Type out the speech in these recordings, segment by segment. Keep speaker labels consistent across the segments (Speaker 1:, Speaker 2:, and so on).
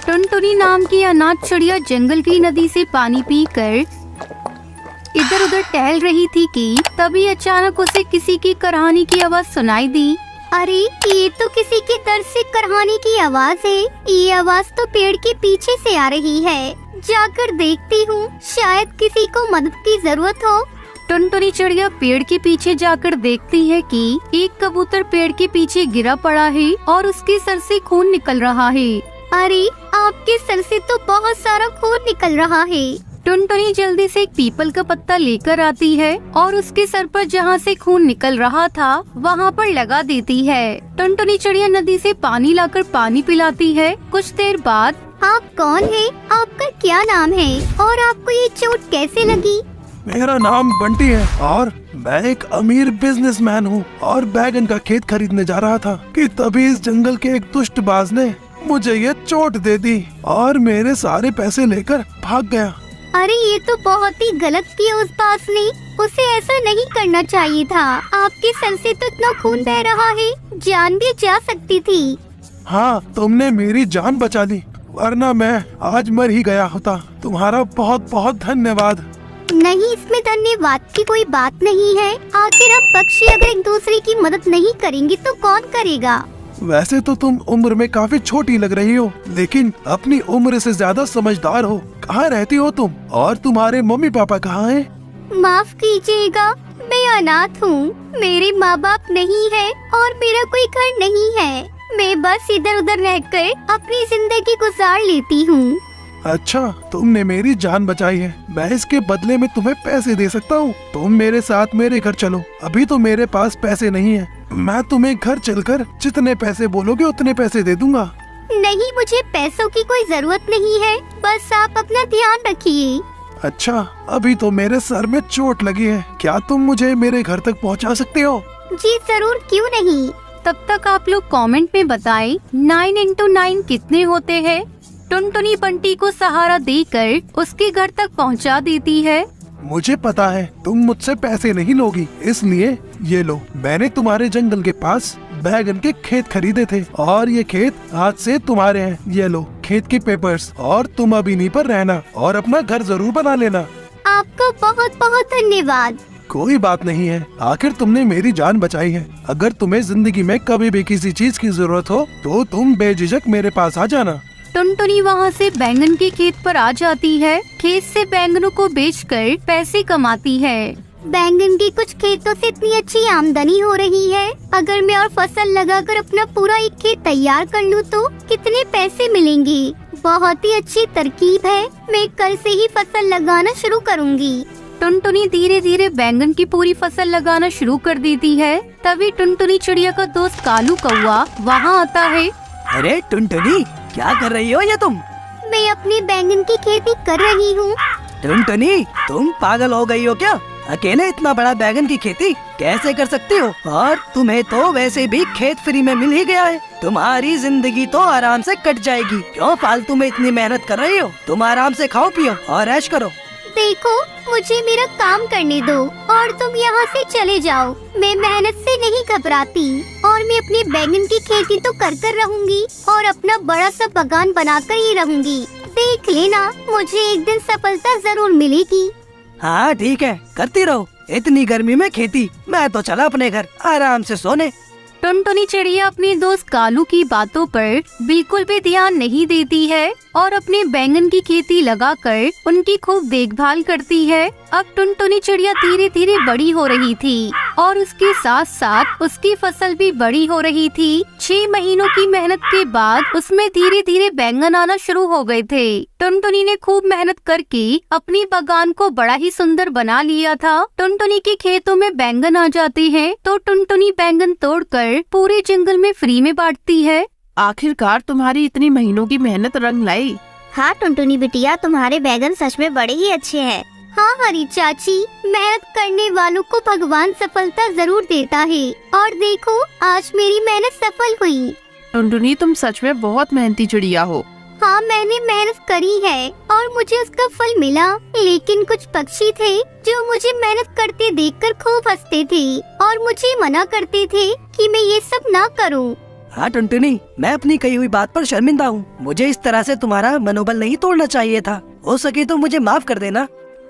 Speaker 1: टुनटुनी नाम की अनाथ चिड़िया जंगल की नदी से पानी पीकर इधर उधर टहल रही थी कि तभी अचानक उसे किसी की कराहनी की आवाज सुनाई दी।
Speaker 2: अरे ये तो किसी के दर्द से कराहने की आवाज है। ये आवाज तो पेड़ के पीछे से आ रही है। जाकर देखती हूँ, शायद किसी को मदद की जरूरत हो।
Speaker 1: टुनटुनी चिड़िया पेड़ के पीछे जाकर देखती है कि एक कबूतर पेड़ के पीछे गिरा पड़ा है और उसके सर से खून निकल रहा है।
Speaker 2: अरे आपके सर से तो बहुत सारा खून निकल रहा है।
Speaker 1: टुनटुनी जल्दी से एक पीपल का पत्ता लेकर आती है और उसके सर पर जहाँ से खून निकल रहा था वहाँ पर लगा देती है। टुनटुनी चिड़िया नदी से पानी लाकर पानी पिलाती है। कुछ देर बाद,
Speaker 2: आप कौन है? आपका क्या नाम है और आपको ये चोट कैसे लगी?
Speaker 3: मेरा नाम बंटी है और मैं एक अमीर बिजनेसमैन हूँ और बैगन का खेत खरीदने जा रहा था कि तभी इस जंगल के एक दुष्टबाज ने मुझे ये चोट दे दी और मेरे सारे पैसे लेकर भाग गया।
Speaker 2: अरे ये तो बहुत ही गलत किया उस बाज ने। उसे ऐसा नहीं करना चाहिए था। आपके सर से तो इतना खून बह रहा है, जान भी जा सकती थी।
Speaker 3: हाँ, तुमने मेरी जान बचा ली, वरना मैं आज मर ही गया होता। तुम्हारा बहुत बहुत धन्यवाद।
Speaker 2: नहीं, इसमें धन्यवाद की कोई बात नहीं है। आखिर हम पक्षी अगर एक दूसरे की मदद नहीं करेंगे तो कौन करेगा?
Speaker 3: वैसे तो तुम उम्र में काफी छोटी लग रही हो, लेकिन अपनी उम्र से ज्यादा समझदार हो। कहाँ रहती हो तुम और तुम्हारे मम्मी पापा कहाँ हैं?
Speaker 2: माफ कीजिएगा, मैं अनाथ हूँ। मेरे माँ बाप नहीं है और मेरा कोई घर नहीं है। मैं बस इधर उधर रहकर अपनी जिंदगी गुजार लेती हूँ।
Speaker 3: अच्छा, तुमने मेरी जान बचाई है। मैं इसके बदले में तुम्हें पैसे दे सकता हूँ। तुम मेरे साथ मेरे घर चलो। अभी तो मेरे पास पैसे नहीं है। मैं तुम्हें घर चलकर जितने पैसे बोलोगे उतने पैसे दे दूंगा।
Speaker 2: नहीं, मुझे पैसों की कोई जरूरत नहीं है। बस आप अपना ध्यान रखिए।
Speaker 3: अच्छा, अभी तो मेरे सर में चोट लगी है। क्या तुम मुझे मेरे घर तक पहुंचा सकते हो?
Speaker 2: जी जरूर, क्यों नहीं।
Speaker 1: तब तक आप लोग कमेंट में बताएं 9 into 9 कितने होते हैं। टुनटुनी बंटी को सहारा देकर उसके घर तक पहुंचा देती है।
Speaker 3: मुझे पता है तुम मुझसे पैसे नहीं लोगी, इसलिए ये लो, मैंने तुम्हारे जंगल के पास बैगन के खेत खरीदे थे और ये खेत आज से तुम्हारे हैं। ये लो खेत के पेपर्स और तुम अब इन्हीं पर रहना और अपना घर जरूर बना लेना।
Speaker 2: आपको बहुत बहुत धन्यवाद।
Speaker 3: कोई बात नहीं है, आखिर तुमने मेरी जान बचाई है। अगर तुम्हें जिंदगी में कभी भी किसी चीज की जरूरत हो तो तुम बेझिझक मेरे पास आ जाना।
Speaker 1: टुनटुनी वहाँ से बैंगन के खेत पर आ जाती है। खेत से बैंगनों को बेचकर पैसे कमाती है।
Speaker 2: बैंगन की कुछ खेतों से इतनी अच्छी आमदनी हो रही है। अगर मैं और फसल लगाकर अपना पूरा एक खेत तैयार कर लूँ तो कितने पैसे मिलेंगे। बहुत ही अच्छी तरकीब है। मैं कल से ही फसल लगाना शुरू करूँगी।
Speaker 1: टुनटुनी धीरे धीरे बैंगन की पूरी फसल लगाना शुरू कर देती है। तभी टुनटुनी चिड़िया का दोस्त कालू कौवा वहाँ आता है।
Speaker 4: अरे टुनटुनी, क्या कर रही हो ये तुम?
Speaker 2: मैं अपनी बैंगन की खेती कर रही हूँ।
Speaker 4: टुनटुनी, तुम पागल हो गई हो क्या? अकेले इतना बड़ा बैगन की खेती कैसे कर सकती हो? और तुम्हें तो वैसे भी खेत फ्री में मिल ही गया है। तुम्हारी जिंदगी तो आराम से कट जाएगी। क्यों फालतू में इतनी मेहनत कर रही हो? तुम आराम से खाओ पियो और ऐश करो।
Speaker 2: देखो, मुझे मेरा काम करने दो और तुम यहाँ से चले जाओ। मैं मेहनत से नहीं घबराती और मैं अपनी बैंगन की खेती तो कर रहूंगी और अपना बड़ा सा बागान बनाकर ही रहूंगी। देख लेना, मुझे एक दिन सफलता जरूर मिलेगी।
Speaker 4: हाँ ठीक है, करती रहो। इतनी गर्मी में खेती, मैं तो चला अपने घर आराम से सोने।
Speaker 1: टुनटुनी चिड़िया अपने दोस्त कालू की बातों पर बिल्कुल भी ध्यान नहीं देती है और अपने बैंगन की खेती लगाकर उनकी खूब देखभाल करती है। अब टुनटुनी चिड़िया धीरे धीरे बड़ी हो रही थी और उसके साथ साथ उसकी फसल भी बड़ी हो रही थी। 6 महीनों की मेहनत के बाद उसमें धीरे धीरे बैंगन आना शुरू हो गए थे। टुनटुनी ने खूब मेहनत करके अपनी बागान को बड़ा ही सुंदर बना लिया था। टुनटुनी के खेतों में बैंगन आ जाते हैं तो टुनटुनी बैंगन तोड़कर पूरे जंगल में फ्री में बांटती है।
Speaker 5: आखिरकार तुम्हारी इतनी महीनों की मेहनत रंग लाई।
Speaker 2: हाँ टुनटुनी बिटिया, तुम्हारे बैगन सच में बड़े ही अच्छे हैं। हाँ हरी चाची, मेहनत करने वालों को भगवान सफलता जरूर देता है और देखो आज मेरी मेहनत सफल हुई।
Speaker 5: टुनटुनी, तुम सच में बहुत मेहनती चिड़िया हो।
Speaker 2: हाँ, मैंने मेहनत करी है और मुझे उसका फल मिला। लेकिन कुछ पक्षी थे जो मुझे मेहनत करते देखकर खूब हंसते थे और मुझे मना करते थे कि मैं ये सब ना करूं।
Speaker 4: हाँ टुनटुनी, मैं अपनी कही हुई बात पर शर्मिंदा हूँ। मुझे इस तरह से तुम्हारा मनोबल नहीं तोड़ना चाहिए था। हो सके तो मुझे माफ कर देना।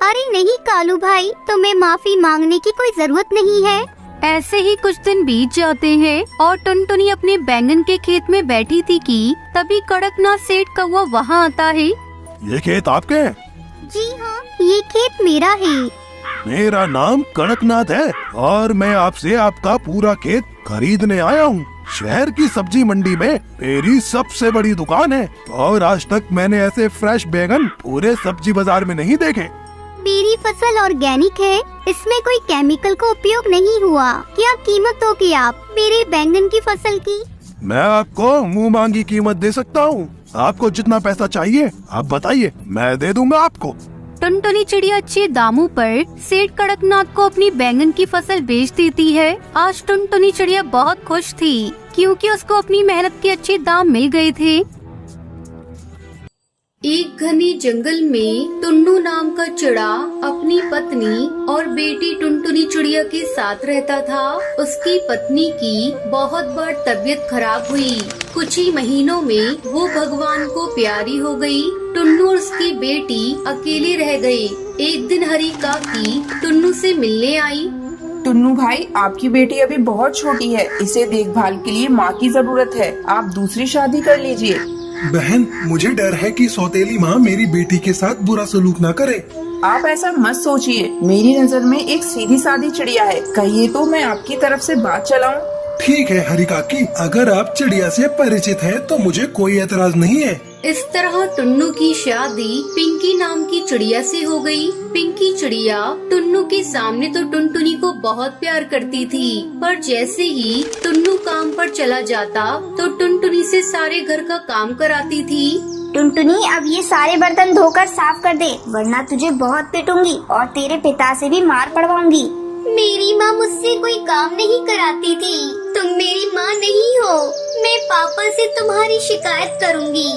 Speaker 2: अरे नहीं कालू भाई, तुम्हें माफी मांगने की कोई जरूरत नहीं है।
Speaker 1: ऐसे ही कुछ दिन बीत जाते हैं और टुनटुनी अपने बैंगन के खेत में बैठी थी कि तभी कड़कनाथ सेठ कौवा वहाँ आता है।
Speaker 3: ये खेत आपके हैं?
Speaker 2: जी हाँ, ये खेत मेरा है।
Speaker 3: मेरा नाम कड़कनाथ है और मैं आपसे आपका पूरा खेत खरीदने आया हूँ। शहर की सब्जी मंडी में मेरी सबसे बड़ी दुकान है और आज तक मैंने ऐसे फ्रेश बैगन पूरे सब्जी बाजार में नहीं देखे।
Speaker 2: मेरी फसल ऑर्गेनिक है, इसमें कोई केमिकल का उपयोग नहीं हुआ। क्या कीमत होगी आप मेरे बैंगन की फसल की?
Speaker 3: मैं आपको मुंह मांगी कीमत दे सकता हूँ। आपको जितना पैसा चाहिए आप बताइए, मैं दे दूंगा आपको।
Speaker 1: टुनटुनी चिड़िया अच्छे दामों पर सेठ कड़कनाथ को अपनी बैंगन की फसल बेच देती है। आज टुनटुनी चिड़िया बहुत खुश थी क्योंकि उसको अपनी मेहनत के अच्छे दाम मिल गए थे। एक घने जंगल में टुन्नू नाम का चिड़ा अपनी पत्नी और बेटी टुनटुनी चिड़िया के साथ रहता था। उसकी पत्नी की बहुत बार तबीयत खराब हुई। कुछ ही महीनों में वो भगवान को प्यारी हो गई। टुन्नू और उसकी बेटी अकेले रह गए। एक दिन हरी काकी टुन्नू से मिलने आई।
Speaker 6: टुन्नू भाई, आपकी बेटी अभी बहुत छोटी है, इसे देखभाल के लिए माँ की जरूरत है। आप दूसरी शादी कर लीजिए।
Speaker 3: बहन, मुझे डर है कि सौतेली माँ मेरी बेटी के साथ बुरा सलूक न करे।
Speaker 6: आप ऐसा मत सोचिए, मेरी नजर में एक सीधी सादी चिड़िया है। कहिए तो मैं आपकी तरफ से बात चलाऊं।
Speaker 3: ठीक है हरी काकी, अगर आप चिड़िया से परिचित हैं तो मुझे कोई एतराज नहीं है।
Speaker 1: इस तरह टुन्नू की शादी पिंकी नाम की चिड़िया से हो गई। पिंकी चिड़िया टुन्नू के सामने तो टुनटुनी को बहुत प्यार करती थी, पर जैसे ही टुन्नू काम पर चला जाता तो टुनटुनी से सारे घर का काम कराती थी।
Speaker 2: टुनटुनी, अब ये सारे बर्तन धोकर साफ कर दे, वरना तुझे बहुत पिटूंगी और तेरे पिता से भी मार पड़वाऊंगी। मेरी माँ मुझसे कोई काम नहीं कराती थी। तुम मेरी माँ नहीं हो। मैं पापा से तुम्हारी शिकायत करूँगी।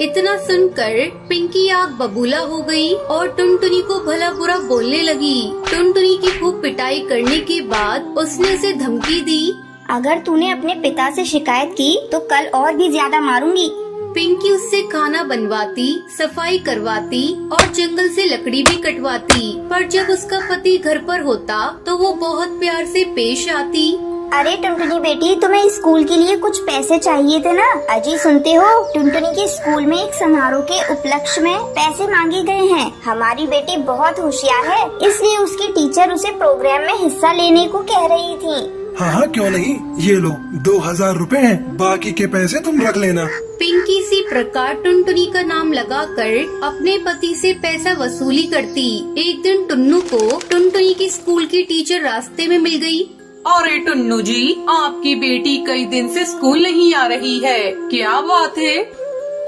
Speaker 1: इतना सुनकर पिंकी आग बबूला हो गई और टुनटुनी को भला बुरा बोलने लगी। टुनटुनी की खूब पिटाई करने के बाद उसने उसे धमकी दी,
Speaker 2: अगर तूने अपने पिता से शिकायत की तो कल और भी ज्यादा मारूंगी।
Speaker 1: पिंकी उससे खाना बनवाती, सफाई करवाती और जंगल से लकड़ी भी कटवाती, पर जब उसका पति घर पर होता तो वो बहुत प्यार से पेश आती।
Speaker 2: अरे टुनटुनी बेटी, तुम्हें स्कूल के लिए कुछ पैसे चाहिए थे ना? अजी सुनते हो, टुनटुनी के स्कूल में एक समारोह के उपलक्ष्य में पैसे मांगे गए हैं। हमारी बेटी बहुत होशियार है, इसलिए उसकी टीचर उसे प्रोग्राम में हिस्सा लेने को कह रही थी।
Speaker 3: हाँ, क्यों नहीं, ये लो 2000 रुपए हैं, बाकी के पैसे तुम रख लेना।
Speaker 1: पिंकी इसी प्रकार टुनटुनी का नाम लगाकर अपने पति से पैसा वसूली करती। एक दिन टुन्नू को टुनटुनी की स्कूल की टीचर रास्ते में मिल गई।
Speaker 7: अरे टुन्नू जी, आपकी बेटी कई दिन से स्कूल नहीं आ रही है, क्या बात है?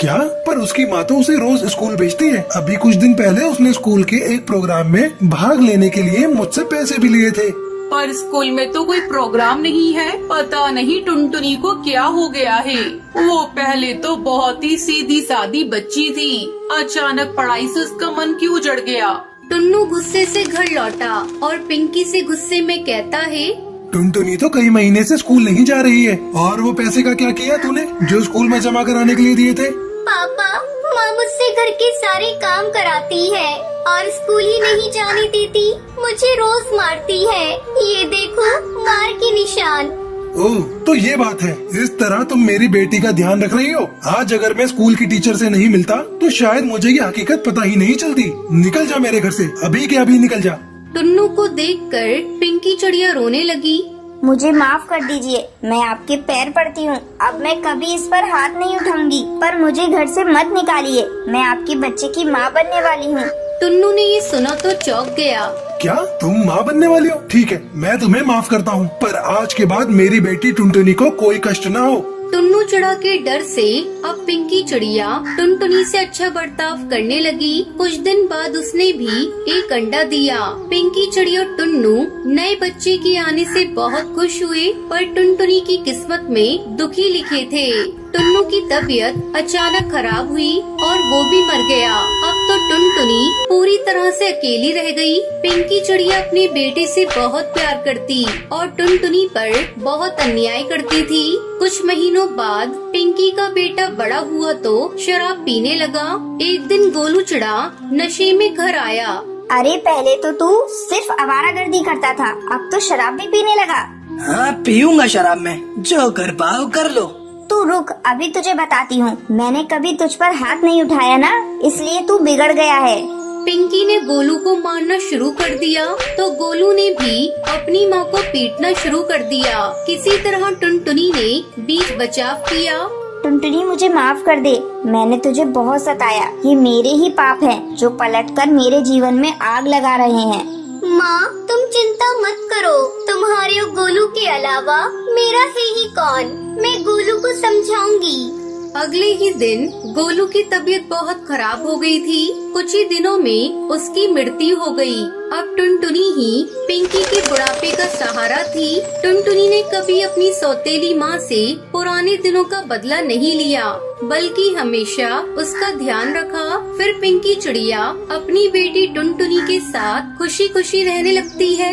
Speaker 3: क्या? पर उसकी माँ तो उसे रोज स्कूल भेजती है। अभी कुछ दिन पहले उसने स्कूल के एक प्रोग्राम में भाग लेने के लिए मुझसे पैसे भी लिए थे।
Speaker 7: पर स्कूल में तो कोई प्रोग्राम नहीं है। पता नहीं टुनटुनी को क्या हो गया है। वो पहले तो बहुत ही सीधी सादी बच्ची थी, अचानक पढ़ाई से उसका मन क्यों उजड़ गया।
Speaker 1: टुन्नू गुस्से से घर लौटा और पिंकी से गुस्से में कहता है,
Speaker 3: टुनटुनी तो कई महीने से स्कूल नहीं जा रही है। और वो पैसे का क्या किया तूने जो स्कूल में जमा कराने के लिए दिए थे?
Speaker 2: पापा, माँ मुझसे घर के सारे काम कराती है और स्कूल ही नहीं जाने देती। मुझे रोज मारती है, ये देखो मार के निशान।
Speaker 3: ओह, तो ये बात है। इस तरह तुम मेरी बेटी का ध्यान रख रही हो। आज अगर मैं स्कूल की टीचर से नहीं मिलता तो शायद मुझे ये हकीकत पता ही नहीं चलती। निकल जा मेरे घर से, अभी के अभी निकल जा।
Speaker 1: टुन्नू को देखकर पिंकी चिड़िया रोने लगी।
Speaker 2: मुझे माफ कर दीजिए, मैं आपके पैर पड़ती हूँ। अब मैं कभी इस पर हाथ नहीं उठाऊंगी, पर मुझे घर से मत निकालिए। मैं आपके बच्चे की माँ बनने वाली हूँ।
Speaker 1: टुन्नू ने ये सुना तो चौंक गया।
Speaker 3: क्या तुम माँ बनने वाली हो? ठीक है, मैं तुम्हें माफ करता हूँ, पर आज के बाद मेरी बेटी टुनटुनी को कोई कष्ट न हो।
Speaker 1: टुन्नू चिड़ा के डर से अब पिंकी चिड़िया टुनटुनी से अच्छा बर्ताव करने लगी। कुछ दिन बाद उसने भी एक अंडा दिया। पिंकी चिड़िया और टुन्नू नए बच्चे के आने से बहुत खुश हुए, पर टुनटुनी की किस्मत में दुखी लिखे थे। टुन्नू की तबीयत अचानक खराब हुई और वो भी मर गया। अब तो टुनटुनी पूरी तरह से अकेली रह गई। पिंकी चिड़िया अपने बेटे से बहुत प्यार करती और टुनटुनी पर बहुत अन्याय करती थी। कुछ महीनों बाद पिंकी का बेटा बड़ा हुआ तो शराब पीने लगा। एक दिन गोलू चिड़ा नशे में घर आया।
Speaker 2: अरे पहले तो तू सिर्फ आवारागर्दी करता था, अब तो शराब भी पीने लगा।
Speaker 4: हाँ पीऊंगा शराब में, जो कर पाओ कर लो।
Speaker 2: तू रुक, अभी तुझे बताती हूँ। मैंने कभी तुझ पर हाथ नहीं उठाया ना, इसलिए तू बिगड़ गया है।
Speaker 1: पिंकी ने गोलू को मारना शुरू कर दिया तो गोलू ने भी अपनी माँ को पीटना शुरू कर दिया। किसी तरह टुनटुनी ने बीच बचाव किया।
Speaker 2: टुनटुनी मुझे माफ कर दे, मैंने तुझे बहुत सताया। ये मेरे ही पाप हैं जो पलटकर मेरे जीवन में आग लगा रहे हैं। माँ तुम चिंता मत करो, तुम्हारे और गोलू के अलावा मेरा है ही कौन। मैं गोलू को समझाऊंगी।
Speaker 1: अगले ही दिन गोलू की तबीयत बहुत खराब हो गई थी। कुछ ही दिनों में उसकी मृत्यु हो गई। अब टुनटुनी ही पिंकी के बुढ़ापे का सहारा थी। टुनटुनी ने कभी अपनी सौतेली माँ से पुराने दिनों का बदला नहीं लिया, बल्कि हमेशा उसका ध्यान रखा। फिर पिंकी चिड़िया अपनी बेटी टुनटुनी के साथ खुशी खुशी रहने लगती है।